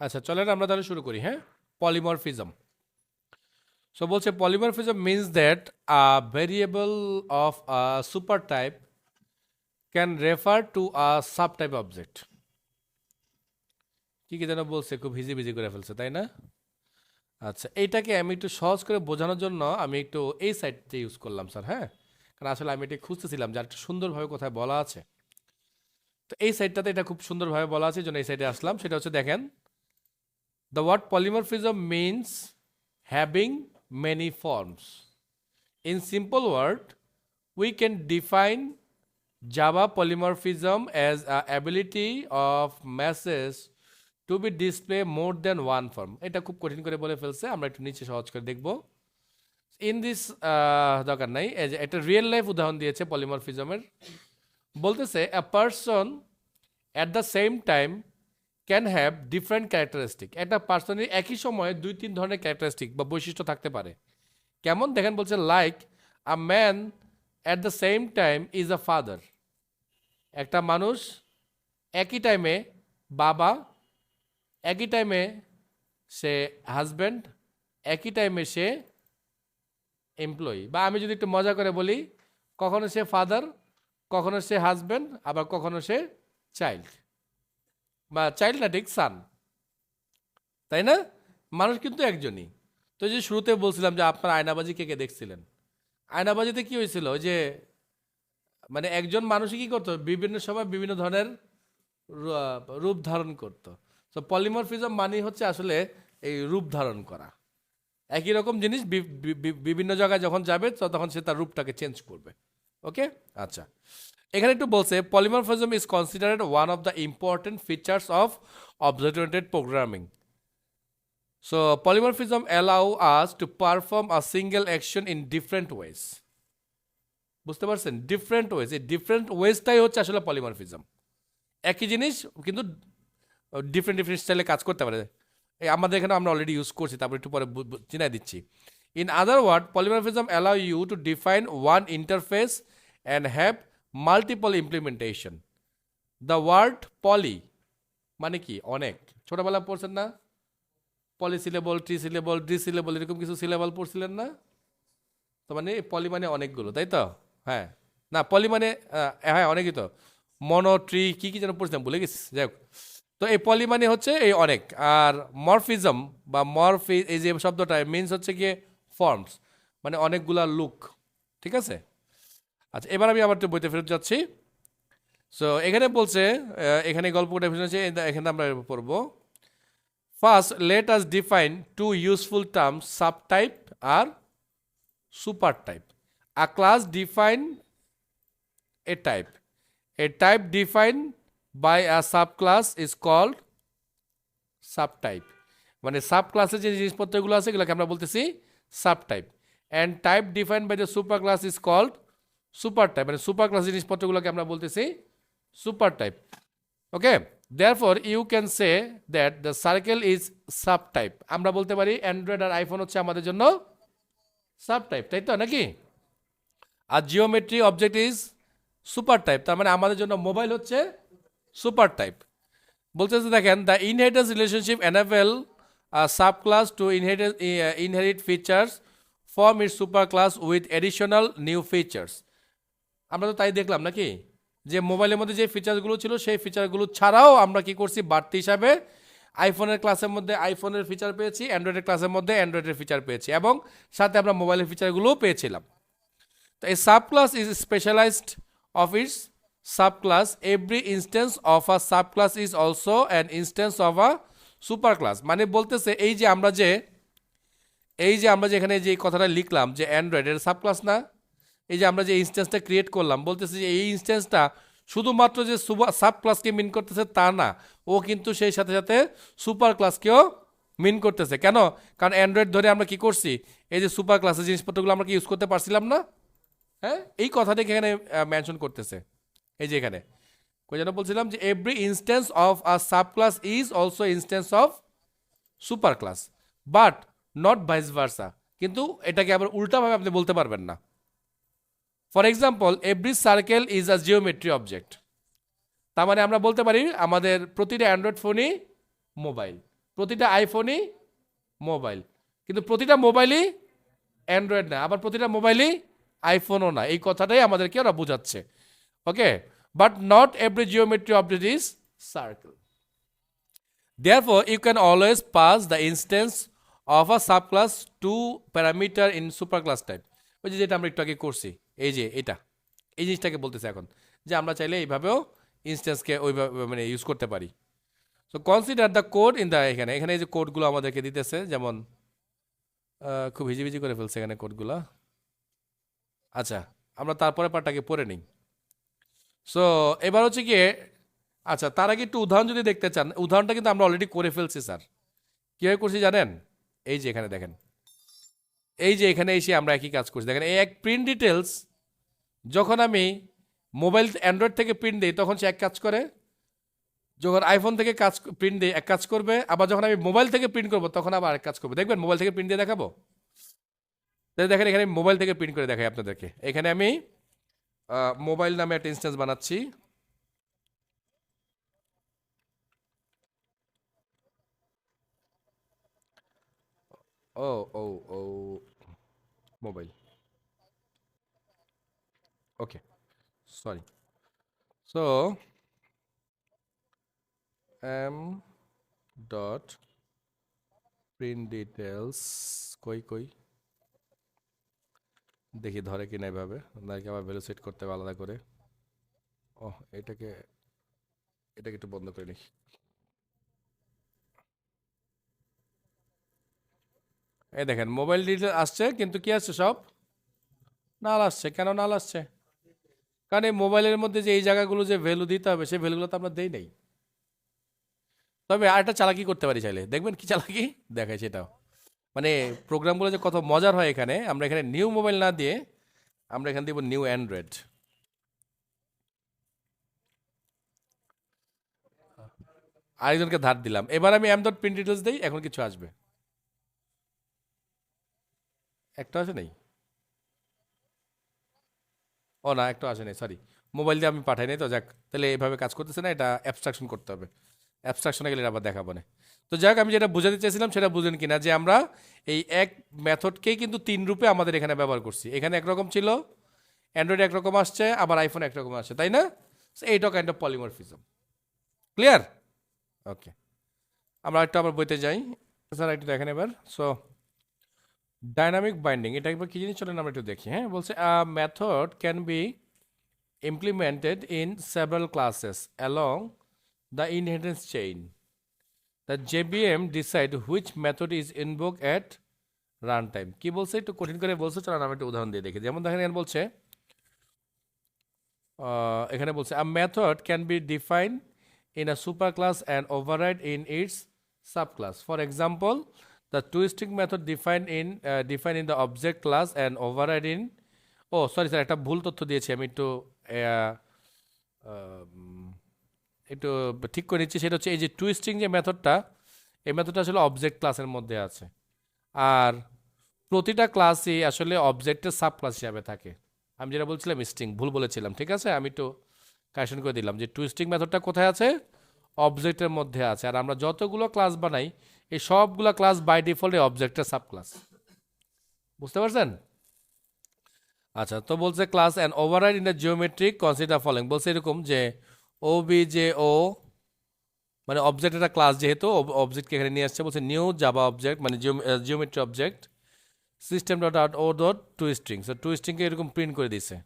আচ্ছা চলেন আমরা তাহলে শুরু করি, হ্যাঁ। পলিমরফিজম। সো বলছে polymorphism means that a variable of a super type can refer to a sub type object. কি কি যেন বলছে, খুব ভিজি ভিজি করে ফেলছে, তাই না? আচ্ছা, এইটাকে আমি একটু সহজ করে বোঝানোর জন্য আমি একটু এই সাইডটা ইউজ করলাম স্যার, হ্যাঁ। কারণ আসলে আমি এটা খুঁজতেছিলাম যে একটু সুন্দরভাবে কোথায় বলা আছে। তো এই সাইডটাতে এটা খুব সুন্দরভাবে বলা আছে, জন্য এই সাইডে আসলাম। সেটা হচ্ছে দেখেন, the word polymorphism means having many forms. In simple word, we can define Java polymorphism as a ability of masses to be display more than one form. এটা খুব কঠিন করে বলে ফেলছে, আমরা একটু নিচে সহজ করে দেখব। ইন দিস দরকার নাই, একটা রিয়েল লাইফ উদাহরণ দিয়েছে পলিমরফিজমের। বলতেছে a person at the same time can have different characteristic. একটা পার্সনের একই সময়ে দুই তিন ধরনের ক্যারেক্টারিস্টিক বা বৈশিষ্ট্য থাকতে পারে। কেমন দেখেন, বলছে like a man at the same time is a father. একটা মানুষ একই টাইমে বাবা, একই টাইমে সে হাজব্যান্ড, একই টাইমে সে এমপ্লয়ি। বা আমি যদি একটু মজা করে বলি, কখনো সে ফাদার, কখনো সে হাজব্যান্ড, আবার কখনো সে চাইল্ড, বা চাইল্ড না ঠিক সান, তাই না? মানুষ কিন্তু একজনই। তো যে শুরুতে বলছিলাম যে আপনার আয়নাবাজি কে কে দেখছিলেন, আয়নাবাজিতে কি হয়েছিল, ওই যে মানে একজন মানুষই কি করতো, বিভিন্ন সময় বিভিন্ন ধরনের রূপ ধারণ করতো। তো পলিমরফিজম মানে হচ্ছে আসলে এই রূপ ধারণ করা। একই রকম জিনিস বিভিন্ন জায়গায় যখন যাবে তখন সে তার রূপটাকে চেঞ্জ করবে। ওকে, আচ্ছা। এখানে একটু বলছে polymorphism is considered one of the important features of object oriented programming. So polymorphism allow us to perform a single action in different ways. বুঝতে পারছেন? ডিফারেন্ট ওয়েজ, এই ডিফারেন্ট ওয়েজটাই হচ্ছে আসলে পলিমরফিজম। একই জিনিস কিন্তু ডিফারেন্ট ডিফারেন্ট স্টাইলে কাজ করতে পারে। এই আমাদের এখানে আমরা অলরেডি ইউজ করছি, তারপর একটু পরে চিনাই দিচ্ছি। In other word, polymorphism allow you to define one interface and have multiple implementation. The word poly মানে কি? অনেক। ছোটবেলা পড়ছেন না? পলিসিলেবল, ট্রিসিলেবল, ডিসিলেবল, এরকম কিছু সিলেবল পড়ছিলেন না? তো মানে পলি মানে অনেকগুলো, তাই তো? হ্যাঁ, না পলি মানে হ্যাঁ অনেকই তো। মনো, ট্রি, কি কি যেন পড়ছিলাম, ভুলে গেছি, যাই হোক। তো এই পলি মানে হচ্ছে এই অনেক। আর মরফিজম বা এই যে শব্দটা মিনস হচ্ছে গিয়ে ফর্মস, মানে অনেকগুলা লুক। ঠিক আছে, আচ্ছা এবার আমি আবার একটু বইতে ফেরত যাচ্ছি। সো এখানে বলছে, এখানে গল্পটা হচ্ছে, এখানে আমরা পড়বো। First let us define two useful terms, subtype আর super type. A class define a type. A type defined by a subclass is called subtype. মানে সাবক্লাসের যে জিনিসপত্রগুলো আছে এগুলোকে আমরা বলতেছি subtype. And type defined by the super class is called super type. মানে super class জিনিসপত্রগুলোকে আমরা বলতেছি super type. Okay, therefore you can say that the circle is subtype. আমরা বলতে পারি অ্যান্ড্রয়েড আর আইফোন হচ্ছে আমাদের জন্য সাবটাইপ, তাই তো নাকি? আর geometry object is super type, তার মানে আমাদের জন্য মোবাইল হচ্ছে সুপার টাইপ। বলতেছে দেখেন, the inheritance relationship enable sub class to inherit features from it super class with additional new features. আমরা তো তাই দেখলাম নাকি, যে মোবাইলের মধ্যে যে ফিচারগুলো ছিল সেই ফিচারগুলো ছাড়াও আমরা কি করছি, বাড়তি হিসাবে আইফোনের ক্লাসের মধ্যে আইফোনের ফিচার পেয়েছি, অ্যান্ড্রয়েডের ক্লাসের মধ্যে অ্যান্ড্রয়েডের ফিচার পেয়েছি, এবং সাথে আমরা মোবাইলের ফিচারগুলোও পেয়েছিলাম। তো এই subclass is specialised of its subclass. Every instance of a subclass is also an instance of a super class. মানে বলতেছে এই যে আমরা যে এখানে যে কথাটা লিখলাম যে অ্যান্ড্রয়েডের সাবক্লাস না, এই যে আমরা যে ইনস্ট্যান্সটা ক্রিয়েট করলাম, বলতেছে যে এই ইনস্ট্যান্সটা শুধুমাত্র যে সাব ক্লাসকে মিন করতেছে তা না, ও কিন্তু সেই সাথে সাথে সুপার ক্লাসকেও মিন করতেছে। কেন? কারণ অ্যান্ড্রয়েড ধরে আমরা কি করছি, এই যে সুপার ক্লাসের জিনিসপত্রগুলো আমরা কি ইউজ করতে পারছিলাম না? হ্যাঁ, এই কথাটাকে এখানে মেনশন করতেছে। এই যে এখানে কই যেন বলছিলাম যে every instance of a sub class is also instance of super class, but not vice versa. কিন্তু এটাকে আবার উল্টাভাবে আপনি বলতে পারবেন না। For example, every circle is a geometry object. তার মানে আমরা বলতে পারি আমাদের প্রতিটা অ্যান্ড্রয়েড ফোনই মোবাইল। প্রতিটা আইফোনই মোবাইল, কিন্তু প্রতিটা মোবাইলই অ্যান্ড্রয়েড না, আবার প্রতিটা মোবাইলই আইফোনও না। এই কথাটাই আমাদেরকে ওরা বোঝাচ্ছে। Okay, but not every geometry object is circle. Therefore, you can always pass the instance of a subclass to parameter in superclass type. ওই যে যেটা আমরা একটু আগে করছি, এই যে এটা, এই জিনিসটাকে বলতেছে এখন, যে আমরা চাইলে এইভাবেও ইনস্ট্যান্সকে ওইভাবে মানে ইউজ করতে পারি। So consider the code in the, এখানে এখানে এই যে কোডগুলো আমাদেরকে দিতেছে, যেমন খুব হিজিবিজি করে ফেলছে এখানে কোডগুলো। আচ্ছা, আমরা তারপরে পার্টটাকে পড়ে নিই। সো এবার হচ্ছে গিয়ে, আচ্ছা তার আগে একটু উদাহরণ যদি দেখতে চান, উদাহরণটা কিন্তু আমরা অলরেডি করে ফেলছি স্যার। কীভাবে করছি জানেন? এই যে এখানে দেখেন, এই যে এখানে এসে আমরা একই কাজ করছি। দেখেন এই এক প্রিন্ট ডিটেলস, যখন আমি মোবাইল অ্যান্ড্রয়েড থেকে প্রিন্ট দিই তখন সে এক কাজ করে, যখন আইফোন থেকে কাজ প্রিন্ট দিই এক কাজ করবে, আবার যখন আমি মোবাইল থেকে প্রিন্ট করবো তখন আবার আরেক কাজ করবে। দেখবেন মোবাইল থেকে প্রিন্ট দিয়ে দেখাবো, দেখেন এখানে মোবাইল থেকে প্রিন্ট করে দেখাই আপনাদেরকে। এখানে আমি মোবাইল নামে একটা ইনস্ট্যান্স বানাচ্ছি। ও ও ও mobile, okay, sorry. So M dot print details, কই কই দেখি ধরে কিনা এভাবে, নাকি আবার ভ্যালু সেট করতে হবে আলাদা করে। ও এটাকে, এটাকে একটু বন্ধ করে নিই। এই দেখেন মোবাইল ডিটেল আসছে, কিন্তু কি আসছে সব নাল আসছে। কেন নাল আসছে? কারণ এই মোবাইলের মধ্যে যে এই জায়গাগুলো যে ভ্যালু দিতে হবে সেই ভ্যালুগুলো তো আমরা দেই নাই। তবে আরেকটা চালাকি করতে পারি চাইলে, দেখবেন কি চালাকি দেখায় সেটাও। মানে প্রোগ্রামগুলো যে কত মজার হয়, এখানে আমরা এখানে নিউ মোবাইল না দিয়ে আমরা এখানে দিব নিউ অ্যান্ড্রয়েড। আরেকজনকে ধার দিলাম, এবার আমি এম ডট প্রিন্ট ডিটেলস দিই, এখন কিছু আসবে। একটা আসে নাই, ও না একটা আসে নাই, সরি, মোবাইল দিয়ে আমি পাঠাই নাই তো। যাক, তাহলে এইভাবে কাজ করতেছে না, এটা অ্যাবস্ট্রাকশন করতে হবে। অ্যাবস্ট্রাকশনে গেলে আবার দেখাবো না। তো যাক, আমি যেটা বোঝাতে চাইছিলাম সেটা বুঝলেন কিনা, যে আমরা এই এক মেথডকেই কিন্তু তিন রূপে আমাদের এখানে ব্যবহার করছি। এখানে একরকম ছিল, অ্যান্ড্রয়েড একরকম আসছে, আবার আইফোন একরকম আসছে, তাই না? এইটা কাইন্ড অফ পলিমরফিজম। ক্লিয়ার? ওকে, আমরা একটু আবার বইতে যাই। স্যার একটু দেখেন এবার। সো ডাইনামিক বাইন্ডিং, এটা একবার কি জিনিস চলেন আমরা একটু দেখি। হ্যাঁ, বলছে method can be implemented in several classes along the inheritance chain. The JVM decide which method is invoked at runtime. কি বলছে একটু কঠিন করে বলছে, চলো আমি একটা উদাহরণ দিয়ে দেখি। যেমন দেখেন এখানে বলছে, এখানে বলছে a method can be defined in a superclass and override in its subclass. For example, the toString method defined in the object class and override in, oh sorry sir, একটা ভুল তথ্য দিয়েছি আমি, একটু আহ, আম, একটু ঠিক করে নিচ্ছি। সেটা হচ্ছে এই যে টুইস্টিং যে মেথডটা, এই মেথডটা আসলে অবজেক্ট ক্লাসের মধ্যে আছে, আর প্রতিটা ক্লাসই আসলে অবজেক্টের সাব ক্লাস হিসাবে থাকে। আমি যেটা বলছিলাম স্ট্রিং, ভুল বলেছিলাম, ঠিক আছে, আমি একটু কারেকশন করে দিলাম যে টুইস্টিং মেথডটা কোথায় আছে, অবজেক্টের মধ্যে আছে। আর আমরা যতগুলো ক্লাস বানাই এই সবগুলো ক্লাস বাই ডিফল্ট অবজেক্টের সাব ক্লাস। বুঝতে পারছেন? আচ্ছা, তো বলছে class and override in the geometric consider following. বলছে এরকম যে ও বি জে ও, মানে অবজেক্ট একটা ক্লাস, যেহেতু অবজেক্টকে এখানে নিয়ে আসছে, বলছে নিউ জাভা অবজেক্ট মানে geometry object system dot out O dot to string. So to স্ট্রিংকে এরকম প্রিন্ট করে দিছে।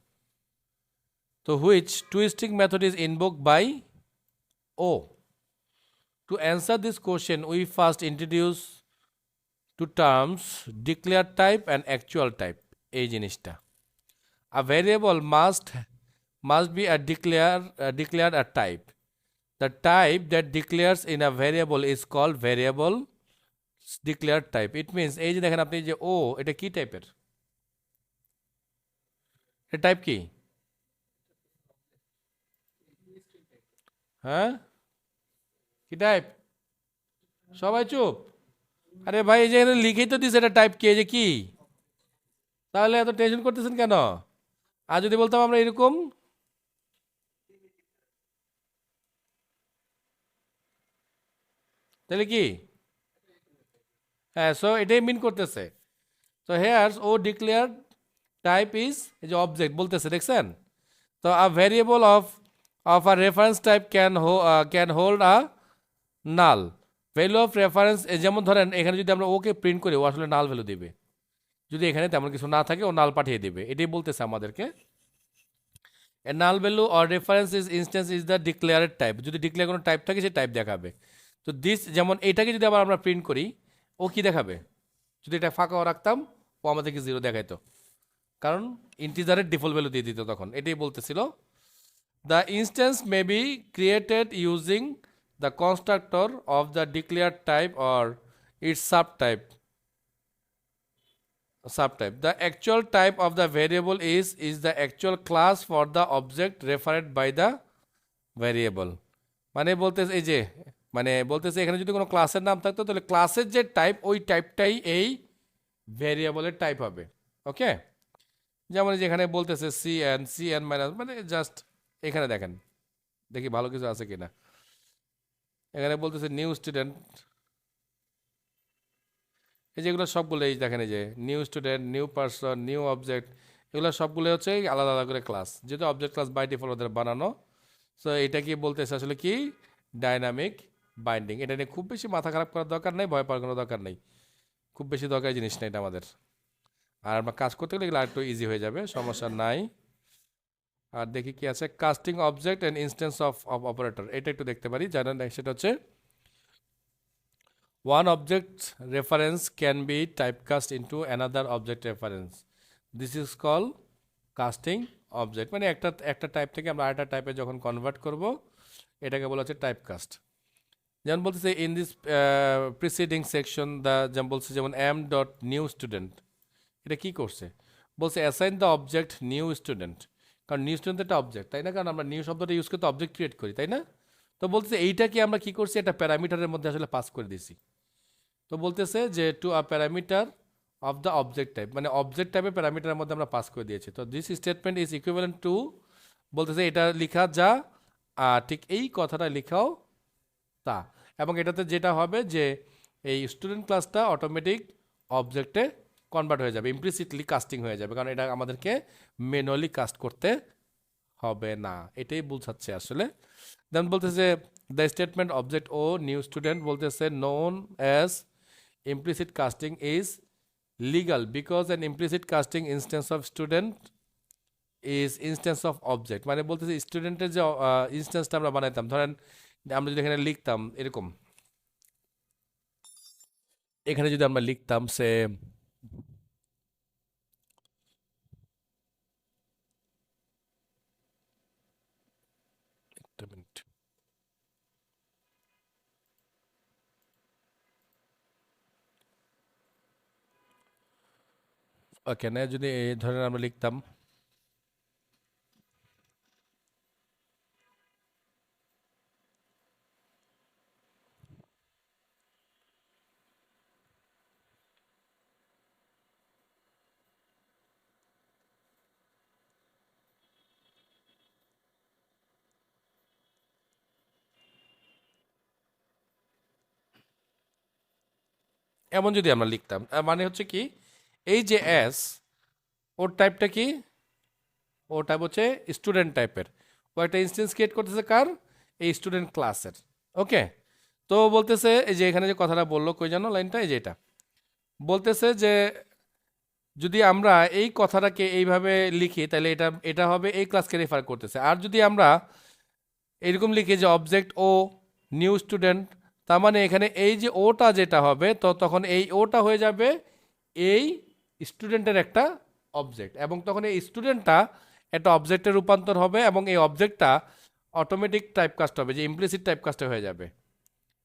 তো which to string method is invoke by O. To answer this question we first introduce two terms declare type and actual type. এই জিনিসটা, a variable must be declared a type. The type that declares in a variable is called variable declared type. It means এই যে দেখেন আপনি যে ও, এটা কি টাইপের, এটা টাইপ কি? হ্যাঁ, কি টাইপ? সবাই চুপ। আরে ভাই, এই যে লিখেই তো দিছে এটা টাইপ কি, এই যে কি, তাহলে এত টেনশন করতেছেন কেন? আর যদি বলতাম আমরা এরকম, তাহলে কি? হ্যাঁ, সো এটাই মিন করতেছে। তো here O declare type is এই যে অবজেক্ট বলতেছে, দেখছেন? তো a variable of a reference type can hold a null value of reference. যেমন ধরেন এখানে যদি আমরা ওকে প্রিন্ট করি, ও আসলে নাল ভ্যালু দিবে। যদি এখানে তেমন কিছু না থাকে, ও নাল পাঠিয়ে দিবে। এটাই বলতেছে আমাদেরকে। A null value or reference is instance is the declared type. যদি ডিক্লেয়ার কোনো টাইপ থাকে, সে টাইপ দেখাবে। তো দিস, যেমন এইটাকে যদি আবার আমরা প্রিন্ট করি, ও কি দেখাবে? যদি এটা ফাঁকাও রাখতাম, ও আমাদেরকে জিরো দেখাইতো, কারণ ইন্টিজারের ডিফল্ট ভ্যালু দিয়ে দিত তখন। এটাই বলতেছিল। The instance may be created using the constructor of the declare type or it's subtype. The actual type of the variable is the actual class for the object referred by the variable. মানে বলতেছে এই যে, মানে বলতেছে এখানে যদি কোনো ক্লাসের নাম থাকতো, তাহলে ক্লাসের যে টাইপ, ওই টাইপটাই এই ভ্যারিয়েবলের টাইপ হবে। ওকে, যেমন এই যে এখানে বলতেছে সি এন মাইনাস, মানে জাস্ট এখানে দেখেন, দেখি ভালো কিছু আছে কিনা। এখানে বলতেছে নিউ স্টুডেন্ট, এই যেগুলো সবগুলো এই দেখেন, এই যে new student, new person, new object, এগুলো সবগুলো হচ্ছে আলাদা আলাদা করে ক্লাস, যেহেতু অবজেক্ট ক্লাস বাই ডিফল্ট ওদের বানানো। সো এটা কি বলতেছে আসলে কি? Dynamic binding. এটা নিয়ে খুব বেশি মাথা খারাপ করার দরকার নেই, ভয় পাওয়ার কোনো দরকার নেই। খুব বেশি দরকারি জিনিস না এটা আমাদের। আর আমরা কাজ করতে গেলে এগুলো আরেকটু ইজি হয়ে যাবে, সমস্যা নাই। আর দেখি কি আছে, casting object and instance of operator, এটা একটু দেখতে পারি। জানেন সেটা হচ্ছে one object reference can be typecast into another object reference. This is called casting object. মানে একটা টাইপ থেকে আমরা আরেকটা টাইপে যখন কনভার্ট করব, এটাকে বলা হচ্ছে টাইপকাস্ট। যেমন বলতেছে in this preceding section the, যেমন বলছে যেমন এম ডট নিউ স্টুডেন্ট, এটা কি করছে? বলছে assign the object new student. কারণ নিউ স্টুডেন্ট একটা অবজেক্ট, তাই না? কারণ আমরা নিউ শব্দটা ইউজ করতে অবজেক্ট ক্রিয়েট করি, তাই না? তো বলতেছে এইটাকে আমরা কি করছি, একটা প্যারামিটারের মধ্যে আসলে পাস করে দিয়েছি। তো বলতেছে যে to a parameter of the object type, মানে অবজেক্ট টাইপের প্যারামিটারের মধ্যে আমরা পাস করে দিয়েছি। তো this statement is equivalent to, বলতেছে এটা লেখা যা ঠিক এই কথাটা লেখাও তা। এবং এটাতে যেটা হবে যে এই স্টুডেন্ট ক্লাসটা অটোমেটিক অবজেক্টে কনভার্ট হয়ে যাবে, ইমপ্লিসিটলি কাস্টিং হয়ে যাবে, কারণ এটা আমাদেরকে ম্যানুয়ালি কাস্ট করতে হবে না। এটাই বোঝাচ্ছে আসলে। দেন বলতেছে the statement object O new student, বলতেছে known as implicit casting is legal because an implicit casting instance of student is instance of object। মানে বলতেছে স্টুডেন্টের যে ইনস্ট্যান্সটা আমরা বানাইতাম, ধরেন আমরা যদি এখানে লিখতাম এরকম, এখানে যদি আমরা লিখতাম সে একটা মিনিট, এখানে যদি ধরেন আমরা লিখতাম এমন, যদি আমরা লিখতাম মানে হচ্ছে কি, এই যে এস, ওর টাইপটা কি? ও টাইপ হচ্ছে স্টুডেন্ট টাইপের। ও একটা ইনস্ট্যান্স ক্রিয়েট করতেছে কার? এই স্টুডেন্ট ক্লাসের। ওকে, তো বলতেছে এই যে এখানে যে কথাটা বললো, কই জানো লাইনটা, এই যে এটা বলতেছে যে যদি আমরা এই কথাটাকে এইভাবে লিখি, তাহলে এটা এটা হবে এই ক্লাসকে রেফার করতেছে। আর যদি আমরা এরকম লিখি যে অবজেক্ট ও নিউ স্টুডেন্ট, তার মানে এখানে এই যে ওটা যেটা হবে, তো তখন এই ওটা হয়ে যাবে এই স্টুডেন্টের একটা অবজেক্ট, এবং তখন এই স্টুডেন্টটা একটা অবজেক্টে রূপান্তর হবে, এবং এই অবজেক্টটা অটোমেটিক টাইপকাস্ট হবে, যে ইমপ্লিসিট টাইপকাস্ট হয়ে যাবে।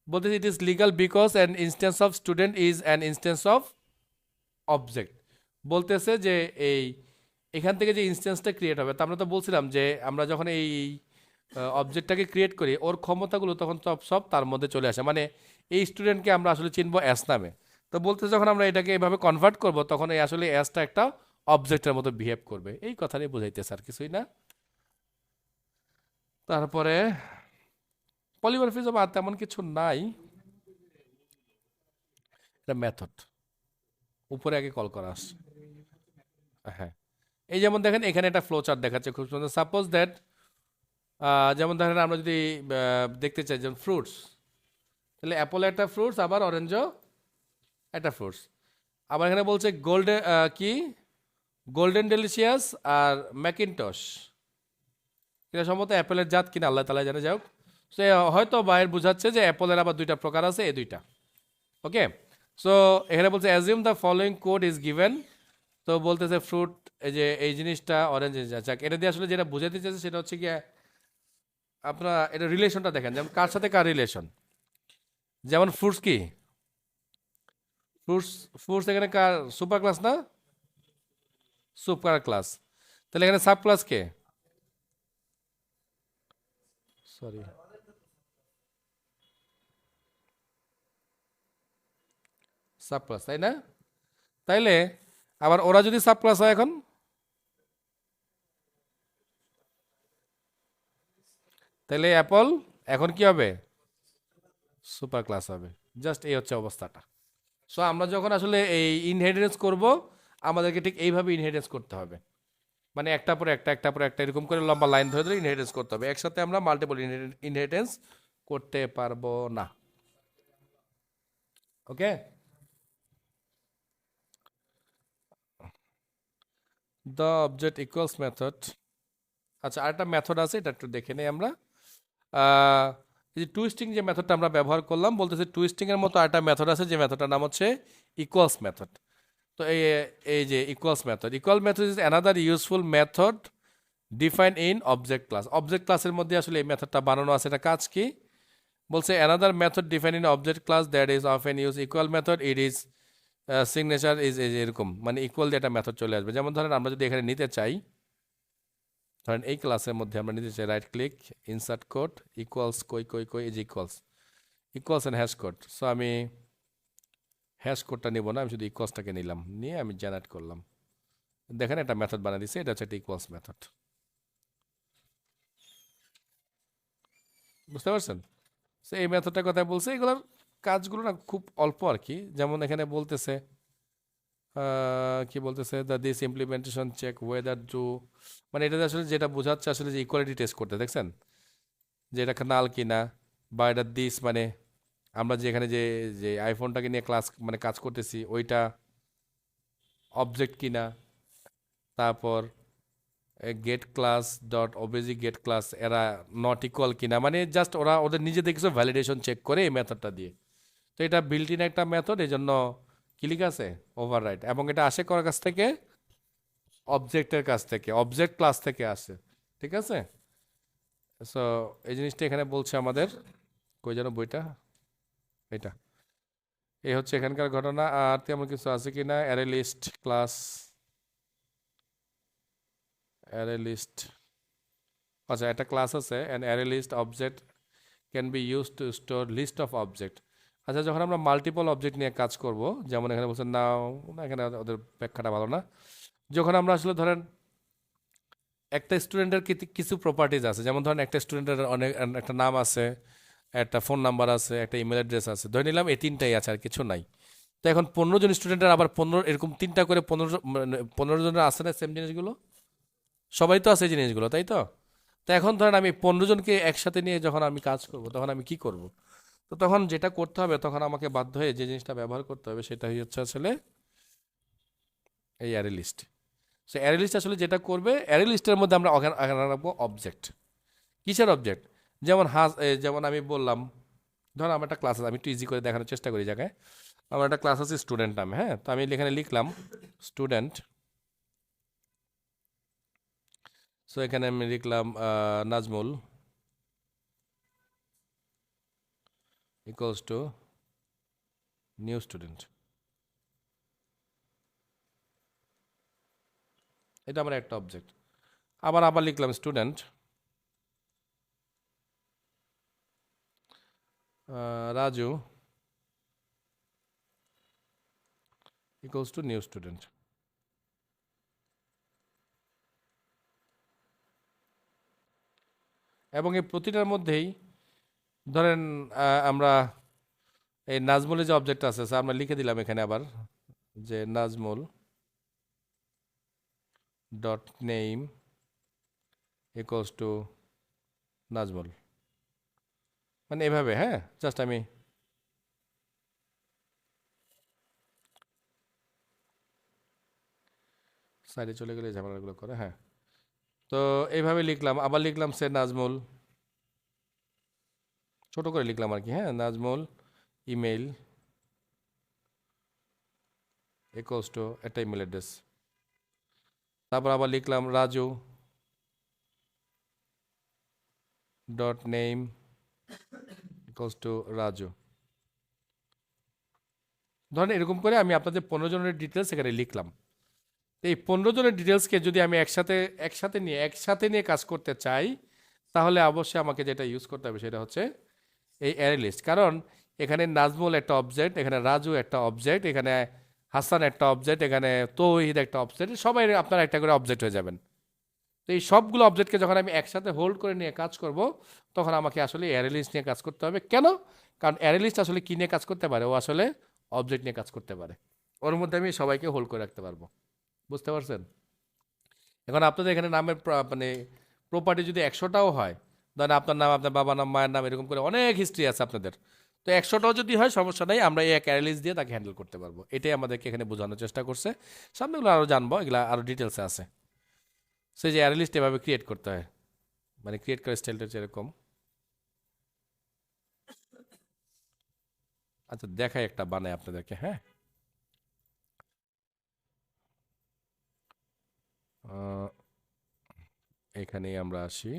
বলতেছে it is legal because an instance of student is an instance of object. বলতেছে যে এই এখান থেকে যে ইনস্ট্যান্সটা ক্রিয়েট হবে, তা আমরা তো বলছিলাম যে আমরা যখন এই অবজেক্টটাকে ক্রিয়েট করি, ওর ক্ষমতাগুলো তখন সব সব তার মধ্যে চলে আসে। মানে এই স্টুডেন্টকে আমরা আসলে চিনবো অ্যাস নামে। তো বলতে যখন আমরা এটাকে এভাবে কনভার্ট করব, তখন এই আসলে অ্যাসটা একটা অবজেক্টের মতো বিহেভ করবে। এই কথাটাই বোঝাইতেছে, আর কিছুই না। তারপরে পলিমরফিজম আর তেমন কিছু নাই। এটা মেথড, উপরে আগে কল করা আসছে। হ্যাঁ, এই যেমন দেখেন এখানে একটা ফ্লো চার্ট দেখাচ্ছে খুব সুন্দর। সাপোজ দ্যাট যেমন ধরেন আমরা যদি দেখতে চাই যেমন ফ্রুটস, তাহলে অ্যাপল একটা ফ্রুটস, আবার অরেঞ্জও একটা ফ্রুটস। আবার এখানে বলছে গোল্ডেন কি গোল্ডেন ডেলিশিয়াস আর ম্যাকিনটশ, এটা সম্ভবত অ্যাপেলের জাত কিনা আল্লাহ তালা জানে। যাই হোক, সে হয়তো বাইরে বোঝাচ্ছে যে অ্যাপলের আবার দুইটা প্রকার আছে, এই দুইটা। ওকে, সো এখানে বলছে assume the following code is given. তো বলতেছে ফ্রুট, এই যে এই জিনিসটা অরেঞ্জ জিনিস, আচ্ছা এটা দিয়ে আসলে যেটা বোঝাতে চাইছে সেটা হচ্ছে কি আপনারা এটা রিলেশনটা দেখেন, যেমন কার সাথে কার রিলেশন। যেমন ফ্রুটস কি, ফ্রুটস ফ্রুটস এখানে কার সুপার ক্লাস না, সুপার ক্লাস। তাহলে এখানে সাব ক্লাস কে, সরি সাব ক্লাস, তাই না? তাইলে আবার ওরা যদি সাব ক্লাস হয় এখন, তাহলে অ্যাপল এখন কি হবে, সুপার ক্লাস হবে। জাস্ট এই হচ্ছে অবস্থাটা। সো আমরা যখন আসলে এই ইনহেরিটেন্স করব, আমাদেরকে ঠিক এইভাবে ইনহেরিটেন্স করতে হবে, মানে একটা পরে একটা, একটা পরে একটা, এরকম করে লম্বা লাইন ধরে ধরে ইনহেরিটেন্স করতে হবে। একসাথে আমরা মাল্টিপল ইনহেরিটেন্স করতে পারবো না। ওকে, দ্য অবজেক্ট ইকুয়ালস মেথড। আচ্ছা, আরেকটা মেথড আছে, এটা একটু দেখে নেই আমরা। আহ, এই যে টুইস্টিং যে মেথডটা আমরা ব্যবহার করলাম, বলতেছে টুইস্টিং এর মতো আরেকটা মেথড আছে, যে মেথডটার নাম হচ্ছে ইকুয়ালস মেথড। তো এই যে equals method, equal method is another useful method define in object class. Object ক্লাসের মধ্যে আসলে এই মেথডটা বানানো আছে। এটা কাজ কি বলছে, another method define in object class that is often use equal method, it is signature is এরকম, মানে ইকুয়াল দিয়ে একটা মেথড চলে আসবে। যেমন ধরেন আমরা যদি এখানে নিতে চাই, ধরেন এই ক্লাসের মধ্যে আমরা নিতে চাই, right click, insert code, equals, কই কই কই, is equals, equals and hash code. So আমি হ্যাশ কোডটা নেব না, আমি শুধু ইকুয়ালসটাকে নিলাম, নিয়ে আমি জেনারেট করলাম। দেখেন একটা মেথড বানিয়ে দিচ্ছে, এটা হচ্ছে একটা ইকুয়ালস মেথড। বুঝতে পারছেন? সো এই মেথডটার কথা বলছে, এগুলোর কাজগুলো না খুব অল্প আর কি। যেমন এখানে বলতেছে কি বলতেছে, the this implementation check whether two, মানে এটা আসলে যেটা বোঝাচ্ছে আসলে যে ইকুয়ালিটি টেস্ট করতে, দেখছেন যে এটা নাল কিনা, বা এটা দিস মানে আমরা যে এখানে যে যে আইফোনটাকে নিয়ে ক্লাস মানে কাজ করতেছি ওইটা অবজেক্ট কিনা, তারপর get class dot obj get class এরা নট ইকুয়াল কিনা, মানে জাস্ট ওরা ওদের নিজেদের কিছু ভ্যালিডেশন চেক করে এই মেথডটা দিয়ে। তো এটা বিল্ট ইন একটা মেথড, এই জন্য কি লিখা আছে, ওভাররাইড, এবং এটা আসে কার কাছ থেকে, অবজেক্টের কাছ থেকে, অবজেক্ট ক্লাস থেকে আসে। ঠিক আছে, সো এই জিনিসটা এখানে বলছে আমাদের, কই যেন বইটা, এটা এই হচ্ছে এখানকার ঘটনা। আর তেমন কিছু আছে কি না, array list class, array list, আচ্ছা একটা ক্লাস আছে an array list object can be use to store list of object. আচ্ছা, যখন আমরা মাল্টিপল অবজেক্ট নিয়ে কাজ করব, যেমন এখানে বলছেন নাও, না এখানে ওদের ব্যাখ্যাটা ভালো না। যখন আমরা আসলে ধরেন একটা স্টুডেন্টের কিছু প্রপার্টিজ আছে, যেমন ধরেন একটা স্টুডেন্টের অনেক একটা নাম আছে, একটা ফোন নাম্বার আছে, একটা ইমেল অ্যাড্রেস আছে, ধরে নিলাম এই তিনটাই আছে আর কিছু নাই। তো এখন 15 জন স্টুডেন্টের আবার 15 এরকম তিনটা করে 15 জনের আছে না সেম জিনিসগুলো, সবাই তো আছে এই জিনিসগুলো, তাই তো? তো এখন ধরেন আমি 15 জনকে একসাথে নিয়ে যখন আমি কাজ করব, তখন আমি কি করব? তো তখন যেটা করতে হবে, তখন আমাকে বাধ্য হয়ে যে জিনিসটা ব্যবহার করতে হবে, সেটা হচ্ছে আসলে এই array list. So array list আসলে যেটা করবে, অ্যারে লিস্টের মধ্যে আমরা রাখবো অবজেক্ট। কিসের অবজেক্ট? যেমন যেমন আমি বললাম, ধরুন আমার একটা ক্লাস আছে, আমি একটু ইজি করে দেখানোর চেষ্টা করি জায়গায়। আমার একটা ক্লাস আছে স্টুডেন্ট নামে, হ্যাঁ, তো আমি এখানে লিখলাম স্টুডেন্ট। সো এখানে আমি লিখলাম Nazmul equals to new student. এটা আমার একটা অবজেক্ট। আবার আবার লিখলাম student Raju equals to new student. এবং এই প্রতিটার মধ্যেই ধরেন আমরা এই নাজমুলের যে অবজেক্ট আছে স্যার আমরা লিখে দিলাম এখানে আবার যে Nazmul dot name equals two Nazmul, মানে এভাবে। হ্যাঁ, জাস্ট আমি সাইডে চলে গেলে এই ঝামেলাগুলো করে। হ্যাঁ, তো এইভাবে লিখলাম, আবার লিখলাম সে নাজমুল, ছোট করে লিখলাম আর কি। হ্যাঁ, নাজমুল ইমেইল ইকুয়ালস টু একটা ইমেল অ্যাড্রেস। তারপর আবার লিখলাম Raju dot name equals two Raju. ধরেন এরকম করে আমি আপনাদের 15 জনের ডিটেলস এখানে লিখলাম। তো এই 15 জনের ডিটেলসকে যদি আমি একসাথে নিয়ে কাজ করতে চাই, তাহলে অবশ্যই আমাকে যেটা ইউজ করতে হবে সেটা হচ্ছে এই অ্যারে লিস্ট। কারণ এখানে নাজমুল একটা অবজেক্ট, এখানে রাজু একটা অবজেক্ট, এখানে হাসান একটা অবজেক্ট, এখানে তৌহিদ একটা অবজেক্ট, সবাই আপনারা একটা করে অবজেক্ট হয়ে যাবেন। তো এই সবগুলো অবজেক্টকে যখন আমি একসাথে হোল্ড করে নিয়ে কাজ করব, তখন আমাকে আসলে অ্যারে লিস্ট নিয়ে কাজ করতে হবে। কেন? কারণ অ্যারে লিস্ট আসলে কী নিয়ে কাজ করতে পারে? ও আসলে অবজেক্ট নিয়ে কাজ করতে পারে। ওর মধ্যে আমি সবাইকে হোল্ড করে রাখতে পারবো। বুঝতে পারছেন? এখন আপনাদের এখানে নামের মানে প্রপার্টি যদি 100টাও হয়, ধরেন আপনার নাম, আপনার বাবার নাম, মায়ের নাম, এরকম করে অনেক হিস্ট্রি আছে আপনাদের, তো 100টাও যদি হয় সমস্যা নাই, আমরা এই এক অ্যানালিস দিয়ে তাকে হ্যান্ডেল করতে পারবো। এটাই আমাদেরকে এখানে বোঝানোর চেষ্টা করছে। সামনেগুলো আরও জানবো, এগুলো আরও ডিটেলসে আছে। সেই যে অ্যানালিস্ট এভাবে ক্রিয়েট করতে হয়, মানে ক্রিয়েট করার স্টাইলটা যেরকম। আচ্ছা, দেখাই একটা বানাই আপনাদেরকে। হ্যাঁ, আহ, এখানেই আমরা আসি।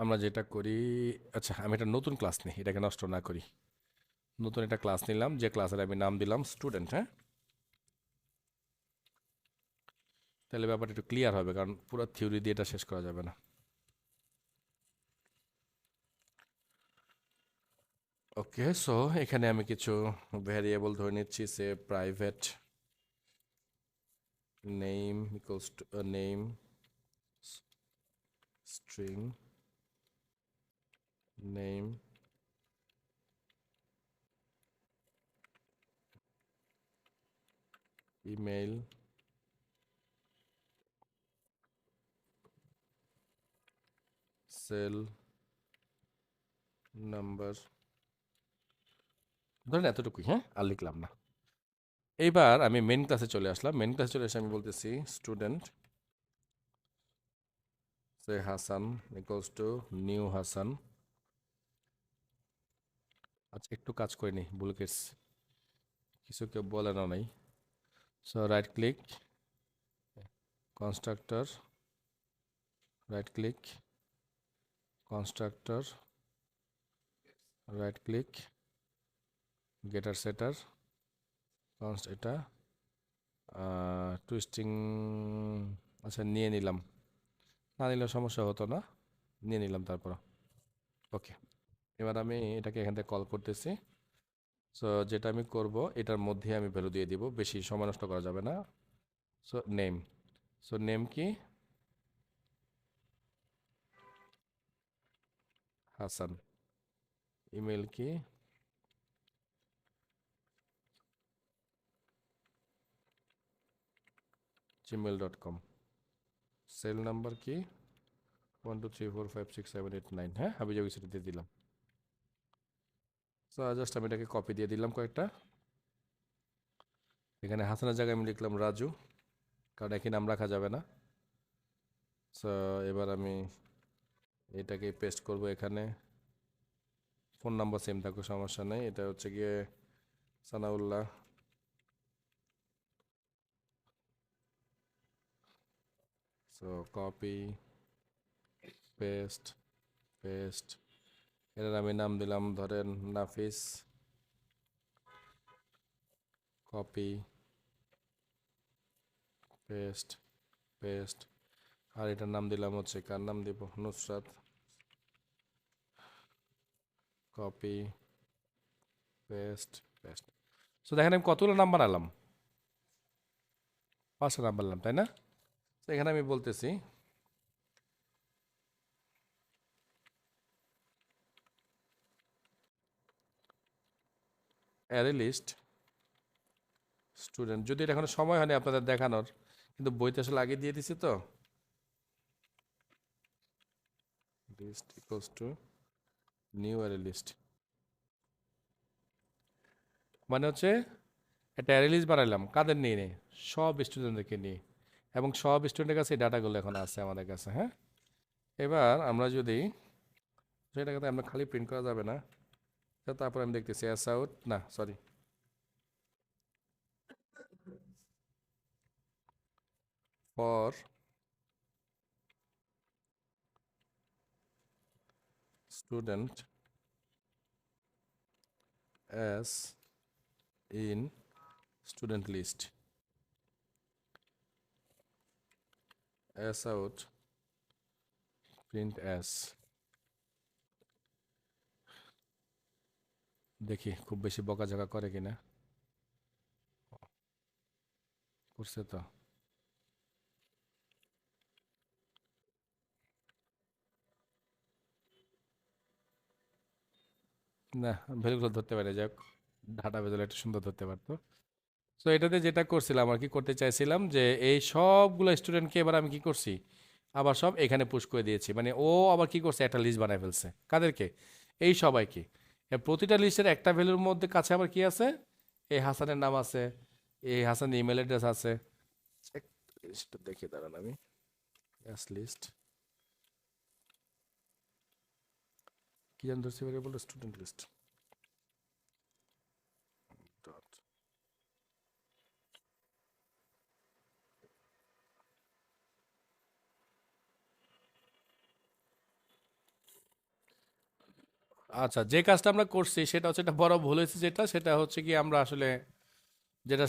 আমরা যেটা করি, আচ্ছা আমি একটা নতুন ক্লাস নিই, এটাকে নষ্ট না করি। নতুন একটা ক্লাস নিলাম, যে ক্লাসের আমি নাম দিলাম স্টুডেন্ট। হ্যাঁ, তাহলে ব্যাপারটা একটু ক্লিয়ার হবে, কারণ পুরো থিওরি দিয়ে এটা শেষ করা যাবে না। ওকে, সো এখানে আমি কিছু ভ্যারিয়েবল ধরে নিচ্ছি। সে private name equals to name string name email cell number, ধরেন এতটুকুই। হ্যাঁ, আর লিখলাম না। এইবার আমি মেন ক্লাসে চলে আসলাম। মেন ক্লাসে চলে এসে আমি বলতেছি student say Hasan equals to new Hasan. আচ্ছা, একটু কাজ করে নি, ভুল গেছি, কিছু কেউ বলে না নাই। So right click constructor, right click constructor, right click getter setter, const এটা টুইস্টিং। আচ্ছা, নিয়ে নিলাম, না নিলে সমস্যা হতো না, নিয়ে নিলাম তারপর। ওকে, এবার আমি এটাকে এখান থেকে কল করতেছি। সো যেটা আমি করব, এটার মধ্যে আমি ভ্যালু দিয়ে দিব, বেশি সময় নষ্ট করা যাবে না। সো নেম, সো নেম কি হাসান, ইমেল কি gmail.com, সেল নাম্বার কি 1 2 3 4 5 6 7 8 9। হ্যাঁ, আমি যে সেটা দিয়ে দিলাম। সো জাস্ট আমি এটাকে কপি দিয়ে দিলাম কয়েকটা। এখানে হাসানের জায়গায় আমি লিখলাম রাজু, কারণ একই নাম রাখা যাবে না। সো এবার আমি এটাকে পেস্ট করব এখানে। ফোন নাম্বার সেম থাকুক, সমস্যা নেই। এটা হচ্ছে গিয়ে Sanaullah. So copy paste paste, এটার আমি নাম দিলাম ধরেন নাফিস। কপি পেস্ট পেস্ট, আর এটার নাম দিলাম হচ্ছে, কার নাম দিব, Nusrat. Copy paste paste. So দেখেন আমি কতগুলো নাম বানালাম। 1 2 3 4 5 6 7 8 9 10। 11 12 13 14 15 16 17 18 19 20 21 22 23 24 25 26 27 28 29। হ্যাঁ, হাবি জাবি সেটা দিয়ে দিলাম। সো জাস্ট আমি এটাকে কপি দিয়ে দিলাম কয়েকটা। এখানে হাসানের জায়গায় আমি লিখলাম রাজু, কারণ একই নাম রাখা যাবে না। সো এবার আমি এটাকে পেস্ট করব এখানে। ফোন নাম্বার সেম থাকুক, সমস্যা নেই। এটা হচ্ছে গিয়ে সানাউল্লাহ। 5টা নাম বললাম, তাই না? তো এখানে আমি বলতেছি অ্যারে লিস্ট স্টুডেন্ট, যদি এটা এখনো সময় হয়নি আপনাদের দেখানোর, কিন্তু বইতে আসলে আগে দিয়ে দিছি তো। List equals to new array list, মানে হচ্ছে একটা অ্যারে লিস্ট বানাইলাম কাদের নিয়ে নিয়ে, সব স্টুডেন্টদেরকে নিয়ে, এবং সব স্টুডেন্টের কাছে এই ডাটাগুলো এখন আছে আমাদের কাছে। হ্যাঁ, এবার আমরা যদি সেটাকে, আমরা খালি প্রিন্ট করা যাবে না, তারপর আমি দেখতেছি এস আউট, না sorry, for student S in student list, S out print S. দেখি খুব বেশি বকাঝকা করে কিনা, করছে তো। না, ভ্যালুগুলো ধরতে পারে, যাক ডাটা ভ্যালু একটু সুন্দর ধরতে পারতো। তো এটাতে যেটা করছিলাম আর কি, করতে চাইছিলাম যে এই সবগুলো স্টুডেন্টকে এবার আমি কি করছি, আবার সব এখানে পুশ করে দিয়েছি, মানে ও আবার কি করছে, একটা লিস্ট বানায় ফেলছে। কাদেরকে? এই সবাইকে। প্রতিটা লিস্টের একটা ভ্যালুর মধ্যে কাছে আবার কি আছে, এই হাসানের নাম আছে, এই হাসানের ইমেল অ্যাড্রেস আছে। লিস্টটা দেখে দাঁড়ান আমি, লিস্ট কি জান ধরছি ভ্যারিয়েবল, স্টুডেন্ট লিস্ট ডট। আচ্ছা, যে কাজটা আমরা করছি সেটা হচ্ছে একটা বড় ভুল হয়েছে, যেটা সেটা হচ্ছে কি, আমরা আসলে যেটা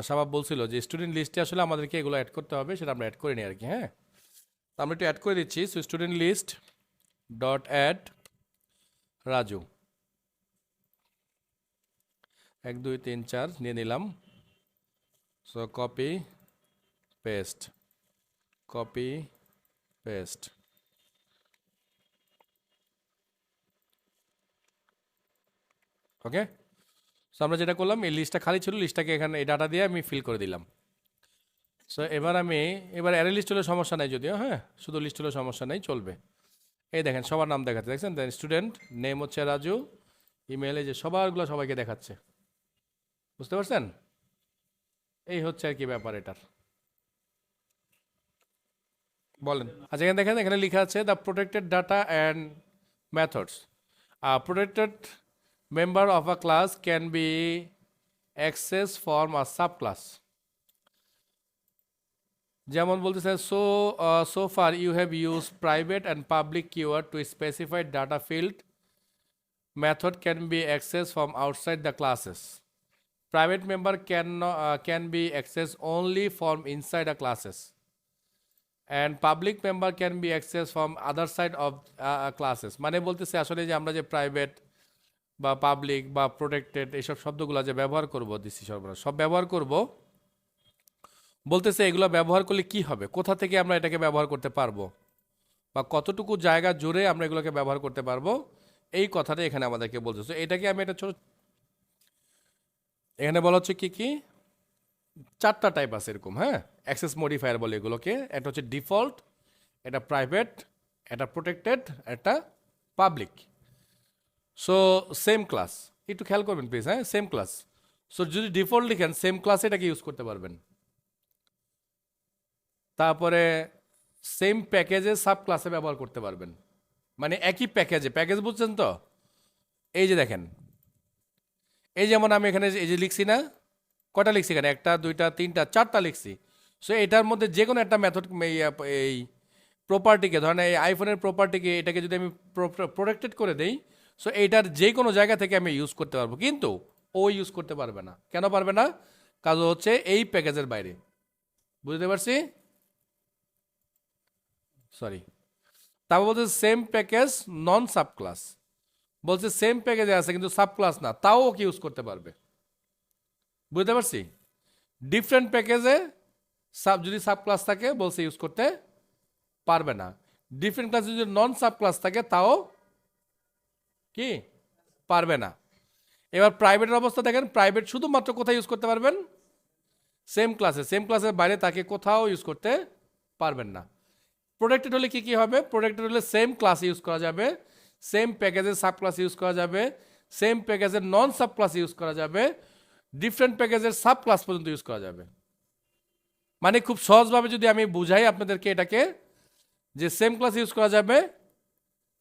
সাবাব বলছিল যে স্টুডেন্ট লিস্টে আসলে আমাদেরকে এগুলো অ্যাড করতে হবে, সেটা আমরা অ্যাড করে নিই আর কি। হ্যাঁ, তো আমরা একটু অ্যাড করে দিচ্ছি। So student list dot add Raju, 1 2 3 4 নিয়ে নিলাম। So copy paste, copy paste. Okay, so আমরা যেটা করলাম, এই লিস্টটা খালি ছিল, লিস্টটাকে এখানে এই ডাটা দিয়ে আমি ফিল করে দিলাম। সো এবার অ্যারে লিস্ট হলে সমস্যা নাই যদিও, হ্যাঁ শুধু লিস্ট হলে সমস্যা নেই, চলবে। এই দেখেন সবার নাম দেখাচ্ছে, দেখছেন? স্টুডেন্ট নেম হচ্ছে রাজু, ইমেলে যে সবারগুলো সবাইকে দেখাচ্ছে, বুঝতে পারছেন? এই হচ্ছে আর কি ব্যাপার এটার। বলেন। আচ্ছা, এখানে দেখেন, এখানে লেখা আছে the protected data and methods. Protected member of a class can be access from a sub class. যেমন বলতেছে, so far you have use private and public keyword to specified data field method can be accessed from outside the classes. Private member can be accessed only from inside the classes, and public member can be accessed from other side of classes. মানে বলতেছে আসলে যে আমরা যে private বা public বা protected এইসব শব্দগুলো যে ব্যবহার করব, দিচ্ছি সব ব্যবহার করব, বলতেছে এগুলো ব্যবহার করলে কি হবে, কোথা থেকে আমরা এটাকে ব্যবহার করতে পারবো, বা কতটুকু জায়গা জুড়ে আমরা এগুলোকে ব্যবহার করতে পারবো, এই কথাটা এখানে আমাদেরকে বলছে। তো এটাকে আমি একটা ছোট, এখানে বলা হচ্ছে কি কি, 4টা টাইপ আছে এরকম। হ্যাঁ, অ্যাক্সেস মডিফায়ার বলে এগুলোকে। একটা হচ্ছে ডিফল্ট, এটা প্রাইভেট, এটা প্রোটেক্টেড, এটা পাবলিক। সো সেম ক্লাস, একটু খেয়াল করবেন প্লিজ। হ্যাঁ, সেম ক্লাস। সো যদি ডিফল্ট লিখেন, সেম ক্লাসে এটাকে ইউজ করতে পারবেন। তারপরে সেম প্যাকেজে সাব ক্লাসে ব্যবহার করতে পারবেন, মানে একই প্যাকেজে, প্যাকেজ বুঝছেন তো? এই যে দেখেন, এই যেমন আমি এখানে এই যে লিখছি না, কটা লিখছি এখানে, 1 2 3 4টা লিখছি। সো এটার মধ্যে যে কোনো একটা মেথড, এই প্রপার্টিকে, ধরেন এই আইফোনের প্রপার্টিকে, এটাকে যদি আমি প্রোটেক্টেড করে দেই, সো এইটার যে কোনো জায়গা থেকে আমি ইউজ করতে পারবো, কিন্তু ও ইউজ করতে পারবে না। কেন পারবে না? কাজ হচ্ছে এই প্যাকেজের বাইরে। বুঝতে পারছি? সরি। তারপর বলছে সেম প্যাকেজ নন সাব ক্লাস, বলছে সেম প্যাকেজে আছে কিন্তু সাব ক্লাস না, তাও ওকে ইউজ করতে পারবে। বুঝতে পারছি? ডিফারেন্ট প্যাকেজে যদি সাব ক্লাস থাকে বলছে ইউজ করতে পারবে না। ডিফারেন্ট ক্লাস যদি নন সাব ক্লাস থাকে তাও কি পারবে না। এবার প্রাইভেটের অবস্থা দেখেন, প্রাইভেট শুধুমাত্র কোথায় ইউজ করতে পারবেন? সেম ক্লাসের বাইরে তাকে কোথাও ইউজ করতে পারবেন না। প্রোটেক্টেড হলে কি হবে? প্রোটেক্টেড হলে সেম ক্লাস ইউজ করা যাবে, সেম প্যাকেজের সাব ক্লাস ইউজ করা যাবে, সেম প্যাকেজের নন সাব ক্লাস ইউজ করা যাবে, ডিফারেন্ট প্যাকেজের সাব ক্লাস পর্যন্ত ইউজ করা যাবে। মানে খুব সহজভাবে যদি আমি বুঝাই আপনাদেরকে এটাকে, যে সেম ক্লাস ইউজ করা যাবে,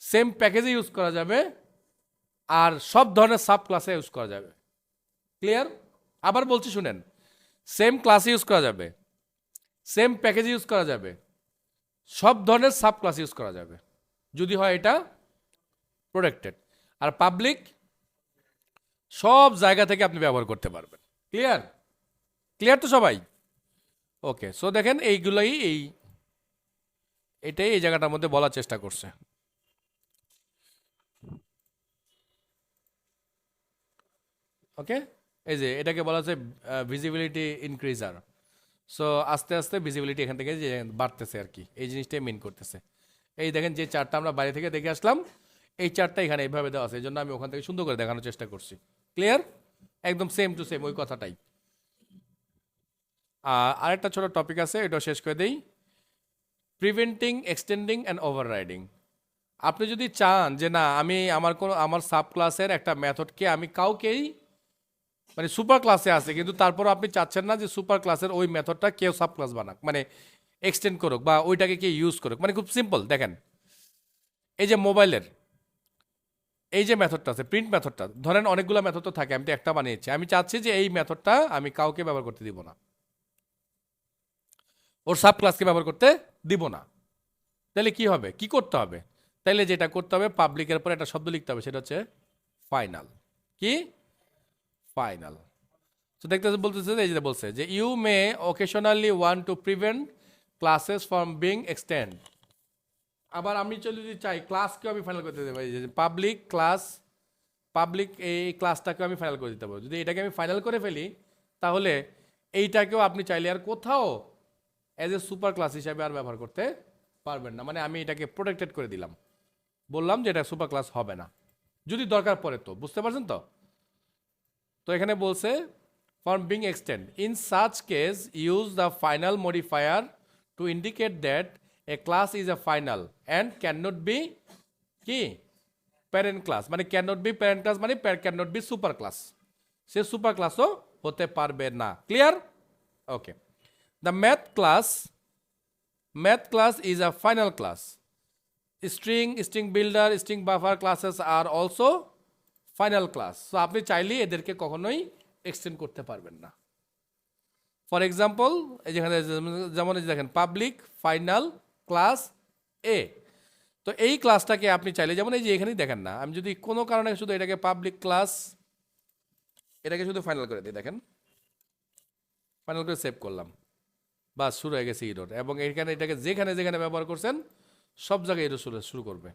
সেম প্যাকেজে ইউজ করা যাবে, আর সব ধরনের সাব ক্লাসে ইউজ করা যাবে। ক্লিয়ার? আবার বলছি শুনেন, সেম ক্লাসে ইউজ করা যাবে, সেম প্যাকেজে ইউজ করা যাবে, সব ধরনের সাব ক্লাস ইউজ করা যাবে যদি হয় এটা প্রোটেক্টেড। আর পাবলিক সব জায়গা থেকে আপনি ব্যবহার করতে পারবেন। ক্লিয়ার? ক্লিয়ার তো সবাই? ওকে, সো দেখেন এইগুলোই এটাই এই জায়গাটার মধ্যে বলার চেষ্টা করছে। ওকে, এই যে এটাকে বলা হচ্ছে ভিজিবিলিটি ইনক্রিজার। সো আস্তে আস্তে ভিজিবিলিটি এখান থেকে যে বাড়তেছে আর কি, এই জিনিসটাই মেন করতেছে। এই দেখেন যে চারটা আমরা বাইরে থেকে দেখে আসলাম, এই চারটা এখানে এইভাবে দেওয়া আছে, এই জন্য আমি ওখান থেকে সুন্দর করে দেখানোর চেষ্টা করছি। ক্লিয়ার? একদম সেম টু সেম ওই কথাটাই। আরেকটা ছোট টপিক আছে, এটা শেষ করে দেই। Preventing, extending and overriding. আপনি যদি চান যে না আমি আমার সাব ক্লাসের একটা মেথডকে আমি কাউকেই, মানে সুপার ক্লাসে আছে কিন্তু তারপরও আপনি চাচ্ছেন না যে সুপার ক্লাসের ওই মেথডটা কেউ সাব ক্লাস বানাক, মানে এক্সটেন্ড করুক বা ওইটাকে কেউ ইউজ করুক। মানে খুব সিম্পল, দেখেন এই যে মোবাইলের এই যে মেথডটা আছে, প্রিন্ট মেথডটা, ধরেন অনেকগুলো মেথড তো থাকে, আমি তো একটা বানিয়েছি, আমি চাচ্ছি যে এই মেথডটা আমি কাউকে ব্যবহার করতে দিব না, ওর সাব ক্লাসকে ব্যবহার করতে দিব না। তাহলে কি হবে, কি করতে হবে? তাইলে যেটা করতে হবে, পাবলিকের পরে একটা শব্দ লিখতে হবে, সেটা হচ্ছে ফাইনাল। কি? ফাইনাল। তো দেখতে বলতেছে, এই যে বলছে যে you may occasionally want to prevent classes from being extend. আবার আমি যদি চাই ক্লাসকেও আমি ফাইনাল করতে দিতে পারি, যে পাবলিক এই ক্লাসটাকেও আমি ফাইনাল করে দিতে পারবো। যদি এটাকে আমি ফাইনাল করে ফেলি তাহলে এইটাকেও আপনি চাইলে আর কোথাও অ্যাজ এ সুপার ক্লাস হিসাবে আর ব্যবহার করতে পারবেন না। মানে আমি এটাকে প্রোটেক্টেড করে দিলাম, বললাম যে এটা সুপার ক্লাস হবে না যদি দরকার পড়ে। তো বুঝতে পারছেন তো? তো এখানে বলছে from being extend. In such case, use the final modifier to indicate that a class is a final and cannot be কি parent class, মানে cannot be parent class মানে cannot be super class, say super ক্লাসও হতে পারবে না। Clear? Okay, the math class is a final class. String builder, string buffer classes are also final class. So আপনি চাইলে এদেরকে কখনোই এক্সটেন্ড করতে পারবেন না। ফর এক্সাম্পল এই যেখানে যেমন দেখেন পাবলিক ফাইনাল ক্লাস এ, তো এই ক্লাসটাকে আপনি চাইলে যেমন এই যে এখানেই দেখেন না, আমি যদি কোনো কারণে শুধু এটাকে পাবলিক ক্লাস এটাকে শুধু ফাইনাল করে দিই, দেখেন ফাইনাল করে সেভ করলাম, বাস শুরু হয়ে গেছে ইরোর। এবং এখানে এটাকে যেখানে যেখানে ব্যবহার করছেন সব জায়গায় ইরোর শুরু করবে।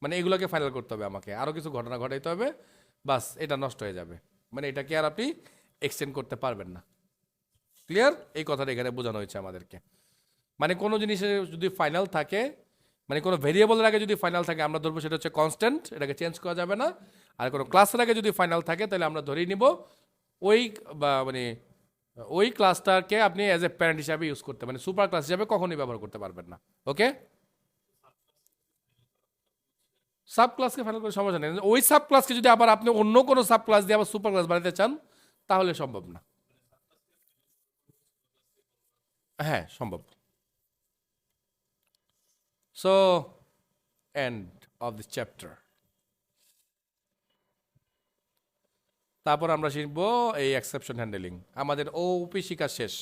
মানে এগুলোকে ফাইনাল করতে হবে, আমাকে আরও কিছু ঘটনা ঘটাইতে হবে, বাস এটা নষ্ট হয়ে যাবে। মানে এটাকে আর আপনি এক্সটেন্ড করতে পারবেন না। ক্লিয়ার? এই কথাটা এখানে বোঝানো হয়েছে আমাদেরকে। মানে কোনো জিনিসের যদি ফাইনাল থাকে, মানে কোনো ভেরিয়েবলের আগে যদি ফাইনাল থাকে আমরা ধরবো সেটা হচ্ছে কনস্ট্যান্ট, এটাকে চেঞ্জ করা যাবে না। আর কোনো ক্লাসের আগে যদি ফাইনাল থাকে তাহলে আমরা ধরেই নিব ওই মানে ওই ক্লাসটাকে আপনি অ্যাজ এ প্যারেন্ট হিসাবে ইউজ করতে, মানে সুপার ক্লাস হিসাবে কখনোই ব্যবহার করতে পারবেন না। ওকে, সাব ক্লাসকে ফাইনাল করে সমস্যা নেই। ওই সাব ক্লাসকে যদি আবার আপনি অন্য কোনো সাব ক্লাস দিয়ে আবার সুপার ক্লাস বানাতে চান তাহলে সম্ভব না। হ্যাঁ সম্ভব। So end of this chapter. তারপর আমরা শিখবো এই এক্সেপশন হ্যান্ডেলিং। আমাদের ওপি শিক্ষা শেষ।